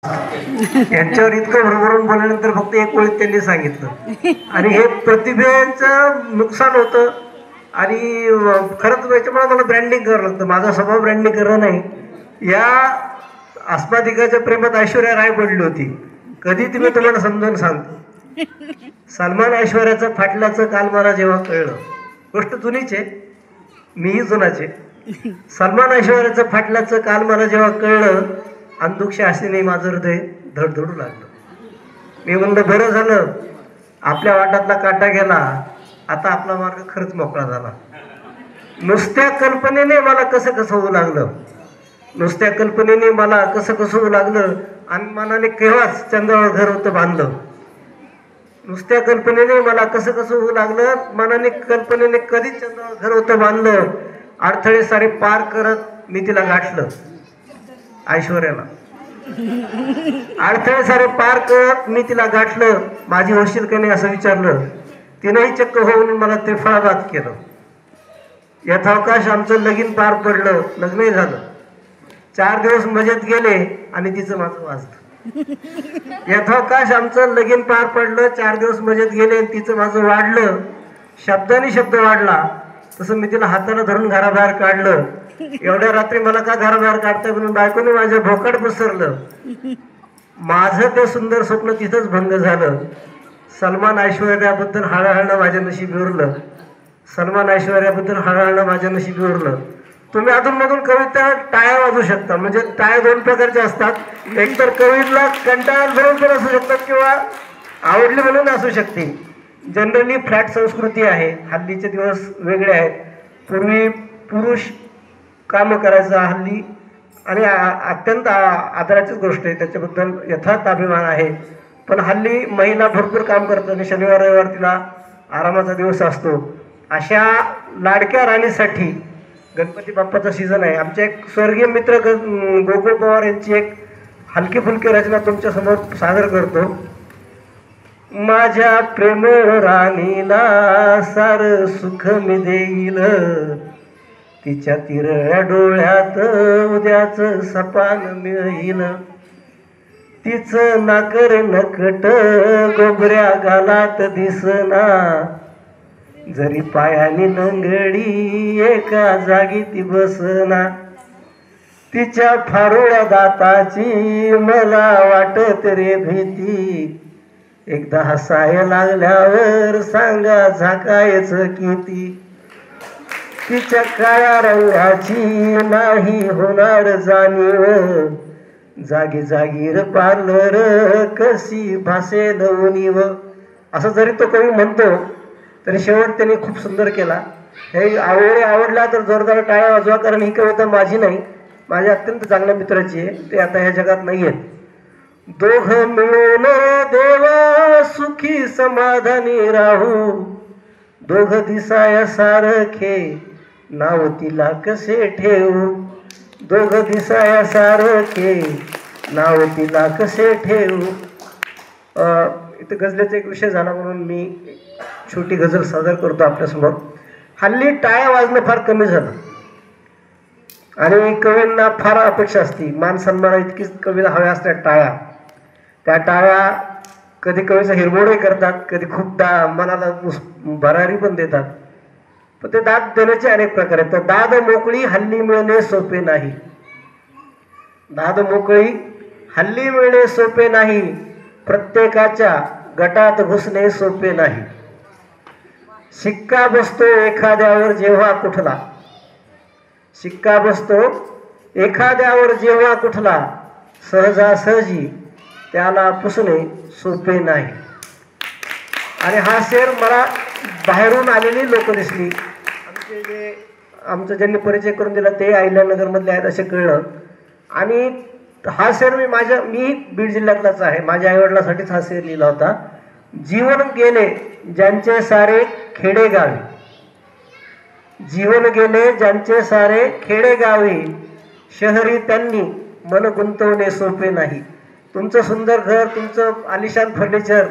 यांच्यावर इतकं भरभरून बोलल्यानंतर फक्त एक ओळीत त्यांनी सांगितलं आणि हे प्रतिभेचं नुकसान होतं. आणि खरंच याच्यामुळे मला ब्रँडिंग करावं लागतं. माझा स्वभाव ब्रँडिंग करणं नाही. या आस्मादिकाच्या प्रेमात ऐश्वर्या राय पडली होती. कधी ती मी तुम्हाला समजावून सांगतो. सलमान ऐश्वर्याचं फाटल्याचं काल मला जेव्हा कळलं, गोष्ट जुनीच आहे, मीही जुनाचे. सलमान ऐश्वर्याचं फाटल्याचं काल मला जेव्हा कळलं, अंधुक्ष आशेने माझं हृदय धडधडू लागलं. मी म्हणलं बरं झालं, आपल्या वाटातला काटा गेला, आता आपला मार्ग खरंच मोकळा झाला. नुसत्या कल्पनेने मला कसं कसं होऊ लागलं, नुसत्या कल्पनेने मला कसं कसं होऊ लागलं. आणि मनाने केव्हाच चंद्रावर घर होतं बांधलं. नुसत्या कल्पनेने मला कसं कसं होऊ लागलं, मनाने कल्पनेने कधीच चंद्रावर घर होतं बांधलं. अडथळे सारे पार करत मी तिला गाठलं, ऐश्वर्याला. अडथळे सारे पार करत मी तिला गाठलं. माझी होशील का नाही असं विचारलं. तिनंही चक्क होऊन मला ते फळाबाद केलं. यथावकाश आमचं लगीन पार पडलं, लग्नही झालं. 4 दिवस मजेत गेले आणि तिचं माझं वाजलं. यथावकाश आमचं लगीन पार पडलं, 4 दिवस मजेत गेले आणि तिचं माझं वाढलं. शब्दाने शब्द वाढला. तसं मी तिला हाताने धरून घराबाहेर काढलं. एवढ्या रात्री मला का घराबाहेर काढताय म्हणून बायकोने माझ्या भोकाड पसरलं. माझं ते सुंदर स्वप्न तिथंच भंग झालं. सलमान ऐश्वर्याबद्दल हळहळणं माझ्या नशिबी उरलं. सलमान ऐश्वर्याबद्दल हळहळणं माझ्या नशिबी उरलं. तुम्ही अधूनमधून कविता टाळ्या वाजवू शकता. म्हणजे टाळ्या 2 प्रकारच्या असतात. एकतर कवीला कंटाळा भरून पण असू शकतात किंवा आवडली म्हणून असू शकते. जनरली फ्लॅट संस्कृती आहे. हल्लीचे दिवस वेगळे आहेत. पूर्वी पुरुष काम करायचा, हल्ली आणि अत्यंत आदराचीच गोष्ट आहे, त्याच्याबद्दल यथार्थ अभिमान आहे. पण हल्ली महिला भरपूर काम करतात आणि शनिवार रविवार तिला आरामाचा दिवस असतो. अशा लाडक्या राणीसाठी गणपती बाप्पाचा सीझन आहे. आमचे एक स्वर्गीय मित्र गोकुळ पवार यांची एक हलकी फुलकी रचना तुमच्या समोर सादर करतो. माझ्या प्रेम राणीला सार सुख मी देईल, तिच्या तिरळ्या डोळ्यात उद्याच सपान मिळील. तिचं नाकर नकट गोबऱ्या गालात दिसना, जरी पायानी लंगडी एका जागी ती बसना. तिच्या फारुळ्या दाताची मला वाटत रे भीती, एकदा हसाय लागल्यावर सांगा झाकायचं किती. तिच्या काळ्या रंगाची नाही होणार जाणीव, जागी जागीर पार्लर कशी भासेल उणीव. असं जरी तो कवी म्हणतो तरी शेवट त्यांनी खूप सुंदर केला. हे आवडला तर जोरदार टाळ्या वाजवा, कारण ही कविता माझी नाही, माझ्या अत्यंत चांगल्या मित्राची आहे. ते आता ह्या जगात नाही आहेत. दोघ मिळून देवा सुखी समाधानी राहू, दोघ दिसाया सारखे नाव तिला कसे ठेवू. दोघ दिसाया सारखे नाव तिला कसे ठेवू. इथं गझलेचा एक विषय झाला म्हणून मी छोटी गझल सादर करतो आपल्यासमोर. हल्ली टाळ्या वाजणं फार कमी झालं आणि कवींना फार अपेक्षा असते. मान सन्माना इतकीच कवीला हव्या असतात टाळ्या. त्या टाळ्या कधी कवीचा हिरमोडही करतात, कधी खूप मनाला भरारी पण देतात. पण ते दाद देण्याचे अनेक प्रकार आहेत. तर दाद मोकळी हल्ली मिळणे सोपे नाही. दाद मोकळी हल्ली मिळणे सोपे नाही, प्रत्येकाच्या गटात घुसणे सोपे नाही. शिक्का बसतो एखाद्यावर जेव्हा कुठला, शिक्का बसतो एखाद्यावर जेव्हा कुठला, सहजासहजी त्याला पुसणे सोपे नाही. आणि हा शेर मला बाहेरून आलेली लोक दिसली. आमचं ज्यांनी परिचय करून दिला ते अहिल्यानगरमधले आहेत असे कळलं. आणि हा शेर मी बीड जिल्ह्यातलाच आहे. माझ्या आईवडिलांसाठीच हा शेर लिहिला होता. जीवन गेले ज्यांचे सारे खेडेगावी, जीवन गेले ज्यांचे सारे खेडेगावी, शहरी त्यांनी मन गुंतवणे सोपे नाही. तुमचं सुंदर घर, तुमचं आलिशान फर्निचर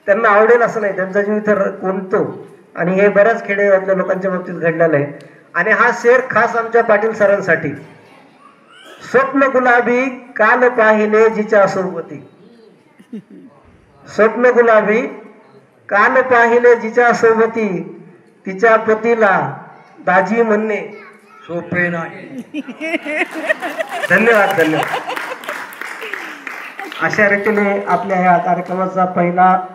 त्यांना आवडेल असं नाही, त्यांचा जीव इथं कोणतो. आणि हे बऱ्याच खेडेगावातल्या लोकांच्या बाबतीत घडलेलं आहे. आणि हा शेर खास आमच्या पाटील सरांसाठी. स्वप्न गुलाबी काल पाहिले जिच्या सोबती, स्वप्न गुलाबी काल पाहिले जिच्या सोबती, तिच्या पतीला दाजी म्हणणे सोपे नाही. धन्यवाद धन्यवाद. अशा रीतीने आपल्या या कार्यक्रमाचा पहिला